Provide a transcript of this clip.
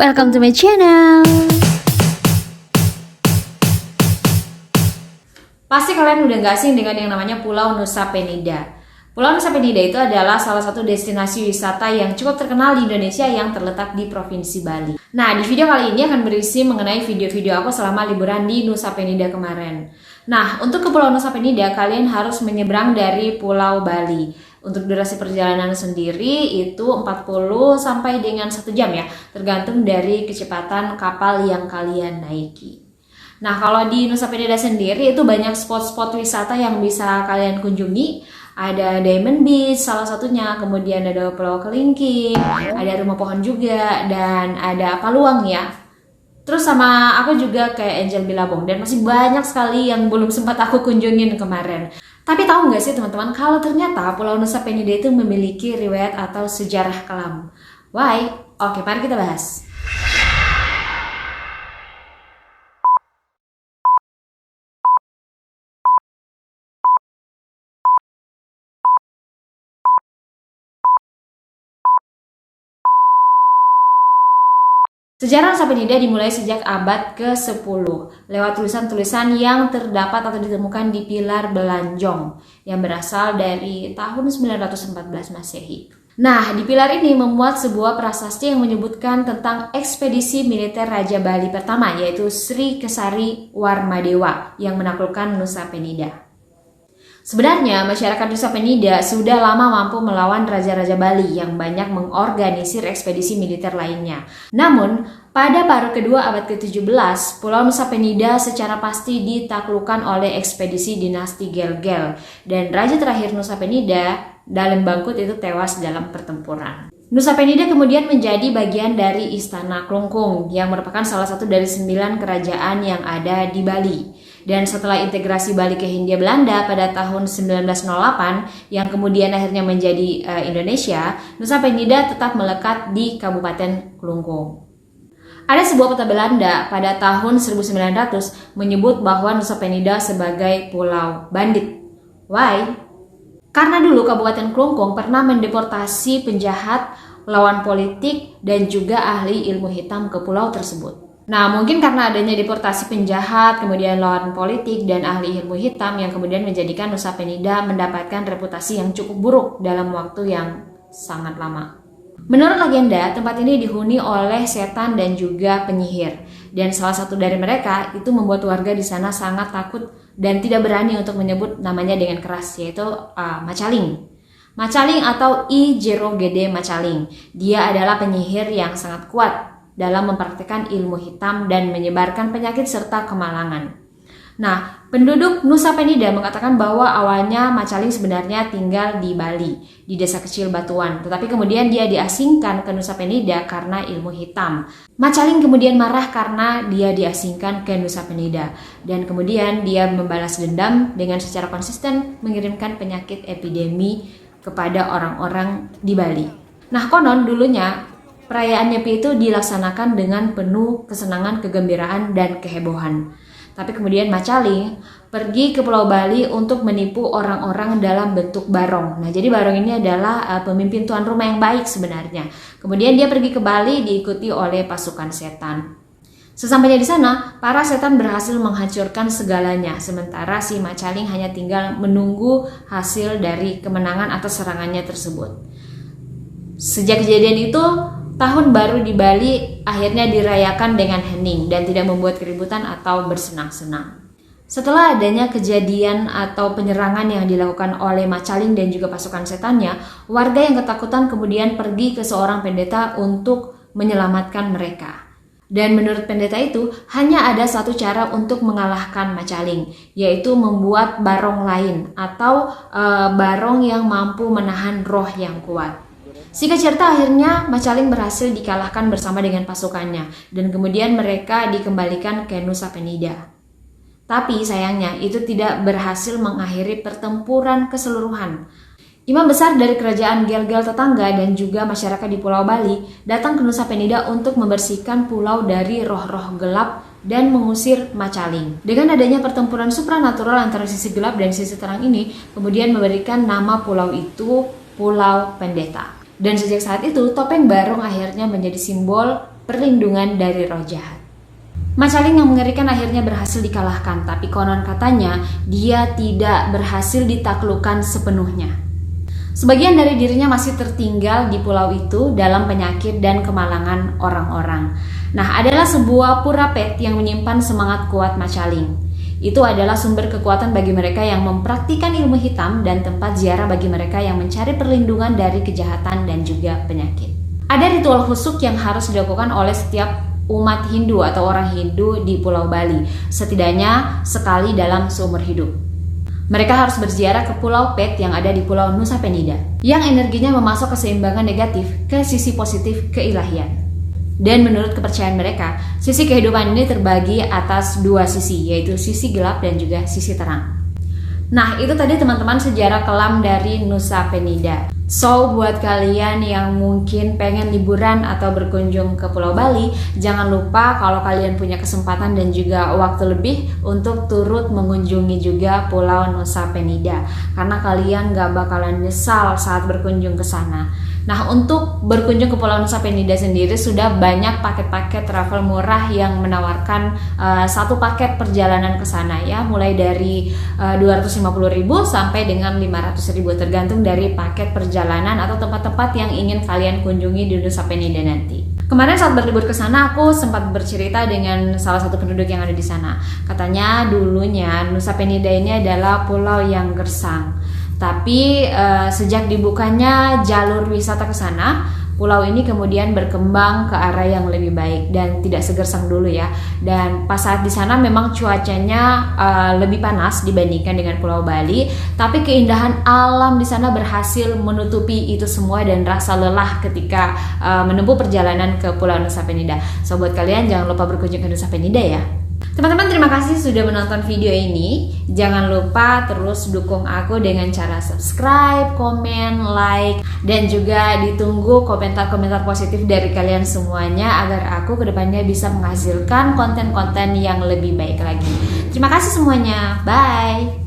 welcome to my channel. Pasti kalian udah gak asing dengan yang namanya Pulau Nusa Penida. Pulau Nusa Penida itu adalah salah satu destinasi wisata yang cukup terkenal di Indonesia yang terletak di Provinsi Bali. Nah, di video kali ini akan berisi mengenai video-video aku selama liburan di Nusa Penida kemarin. Nah, untuk ke Pulau Nusa Penida, kalian harus menyeberang dari Pulau Bali. Untuk durasi perjalanan sendiri itu 40 sampai dengan 1 jam ya, tergantung dari kecepatan kapal yang kalian naiki. Nah, kalau di Nusa Penida sendiri itu banyak spot-spot wisata yang bisa kalian kunjungi. Ada Diamond Beach salah satunya, kemudian ada Pulau Kelingking, ada Rumah Pohon juga, dan ada Paluang ya. Terus sama aku juga kayak Angel Bilabong, dan masih banyak sekali yang belum sempat aku kunjungin kemarin. Tapi tahu nggak sih teman-teman, kalau ternyata Pulau Nusa Penida itu memiliki riwayat atau sejarah kelam. Why? Oke, mari kita bahas. Sejarah Nusa Penida dimulai sejak abad ke-10 lewat tulisan-tulisan yang terdapat atau ditemukan di pilar Belanjong yang berasal dari tahun 914 Masehi. Nah, di pilar ini memuat sebuah prasasti yang menyebutkan tentang ekspedisi militer Raja Bali pertama, yaitu Sri Kesari Warmadewa yang menaklukkan Nusa Penida. Sebenarnya, masyarakat Nusa Penida sudah lama mampu melawan raja-raja Bali yang banyak mengorganisir ekspedisi militer lainnya. Namun, pada paruh kedua abad ke-17, Pulau Nusa Penida secara pasti ditaklukkan oleh ekspedisi dinasti Gel-Gel, dan raja terakhir Nusa Penida, Dalem Bangkut itu tewas dalam pertempuran. Nusa Penida kemudian menjadi bagian dari Istana Klungkung yang merupakan salah satu dari 9 kerajaan yang ada di Bali. Dan setelah integrasi Bali ke Hindia Belanda pada tahun 1908 yang kemudian akhirnya menjadi Indonesia, Nusa Penida tetap melekat di Kabupaten Klungkung. Ada sebuah peta Belanda pada tahun 1900 menyebut bahwa Nusa Penida sebagai pulau bandit. Why? Karena dulu Kabupaten Klungkung pernah mendeportasi penjahat, lawan politik, dan juga ahli ilmu hitam ke pulau tersebut. Nah, mungkin karena adanya deportasi penjahat, kemudian lawan politik, dan ahli ilmu hitam yang kemudian menjadikan Nusa Penida mendapatkan reputasi yang cukup buruk dalam waktu yang sangat lama. Menurut legenda, tempat ini dihuni oleh setan dan juga penyihir. Dan salah satu dari mereka itu membuat warga di sana sangat takut dan tidak berani untuk menyebut namanya dengan keras, yaitu Macaling. Macaling atau I Jero Gede Macaling. Dia adalah penyihir yang sangat kuat dalam mempraktikkan ilmu hitam dan menyebarkan penyakit serta kemalangan. Nah, penduduk Nusa Penida mengatakan bahwa awalnya Macaling sebenarnya tinggal di Bali, di desa kecil Batuan, tetapi kemudian dia diasingkan ke Nusa Penida karena ilmu hitam. Macaling kemudian marah karena dia diasingkan ke Nusa Penida, dan kemudian dia membalas dendam dengan secara konsisten mengirimkan penyakit epidemi kepada orang-orang di Bali. Nah, konon dulunya perayaan Nyepi itu dilaksanakan dengan penuh kesenangan, kegembiraan, dan kehebohan. Tapi kemudian Macaling pergi ke Pulau Bali untuk menipu orang-orang dalam bentuk barong. Nah, jadi barong ini adalah pemimpin tuan rumah yang baik sebenarnya. Kemudian dia pergi ke Bali diikuti oleh pasukan setan. Sesampainya di sana, para setan berhasil menghancurkan segalanya, sementara si Macaling hanya tinggal menunggu hasil dari kemenangan atas serangannya tersebut. Sejak kejadian itu, Tahun Baru di Bali akhirnya dirayakan dengan hening dan tidak membuat keributan atau bersenang-senang. Setelah adanya kejadian atau penyerangan yang dilakukan oleh Macaling dan juga pasukan setannya, warga yang ketakutan kemudian pergi ke seorang pendeta untuk menyelamatkan mereka. Dan menurut pendeta itu, hanya ada satu cara untuk mengalahkan Macaling, yaitu membuat barong lain atau barong yang mampu menahan roh yang kuat. Singkat cerita, akhirnya Macaling berhasil dikalahkan bersama dengan pasukannya dan kemudian mereka dikembalikan ke Nusa Penida. Tapi sayangnya itu tidak berhasil mengakhiri pertempuran keseluruhan. Imam besar dari kerajaan Gel-Gel tetangga dan juga masyarakat di Pulau Bali datang ke Nusa Penida untuk membersihkan pulau dari roh-roh gelap dan mengusir Macaling. Dengan adanya pertempuran supranatural antara sisi gelap dan sisi terang ini, kemudian memberikan nama pulau itu Pulau Pendeta. Dan sejak saat itu, topeng barong akhirnya menjadi simbol perlindungan dari roh jahat. Macaling yang mengerikan akhirnya berhasil dikalahkan, tapi konon katanya dia tidak berhasil ditaklukkan sepenuhnya. Sebagian dari dirinya masih tertinggal di pulau itu dalam penyakit dan kemalangan orang-orang. Nah, adalah sebuah pura pet yang menyimpan semangat kuat Macaling. Itu adalah sumber kekuatan bagi mereka yang mempraktikkan ilmu hitam dan tempat ziarah bagi mereka yang mencari perlindungan dari kejahatan dan juga penyakit. Ada ritual khusuk yang harus dilakukan oleh setiap umat Hindu atau orang Hindu di Pulau Bali, setidaknya sekali dalam seumur hidup. Mereka harus berziarah ke Pulau Pet yang ada di Pulau Nusa Penida, yang energinya memasuk keseimbangan negatif ke sisi positif keilahian. Dan menurut kepercayaan mereka, sisi kehidupan ini terbagi atas dua sisi, yaitu sisi gelap dan juga sisi terang. Nah, itu tadi teman-teman sejarah kelam dari Nusa Penida. So, buat kalian yang mungkin pengen liburan atau berkunjung ke Pulau Bali, jangan lupa kalau kalian punya kesempatan dan juga waktu lebih untuk turut mengunjungi juga Pulau Nusa Penida, karena kalian gak bakalan nyesal saat berkunjung ke sana. Nah, untuk berkunjung ke Pulau Nusa Penida sendiri sudah banyak paket-paket travel murah yang menawarkan satu paket perjalanan ke sana ya, mulai dari 250.000 sampai dengan 500.000 tergantung dari paket perjalanan atau tempat-tempat yang ingin kalian kunjungi di Nusa Penida nanti. Kemarin saat berlibur ke sana aku sempat bercerita dengan salah satu penduduk yang ada di sana. Katanya dulunya Nusa Penida ini adalah pulau yang gersang. Tapi sejak dibukanya jalur wisata ke sana, pulau ini kemudian berkembang ke arah yang lebih baik dan tidak segersang dulu ya. Dan pas saat di sana memang cuacanya lebih panas dibandingkan dengan Pulau Bali, tapi keindahan alam di sana berhasil menutupi itu semua dan rasa lelah ketika menempuh perjalanan ke Pulau Nusa Penida. So buat kalian jangan lupa berkunjung ke Nusa Penida ya. Teman-teman, terima kasih sudah menonton video ini. Jangan lupa terus dukung aku dengan cara subscribe, komen, like, dan juga ditunggu komentar-komentar positif dari kalian semuanya agar aku kedepannya bisa menghasilkan konten-konten yang lebih baik lagi. Terima kasih semuanya, bye!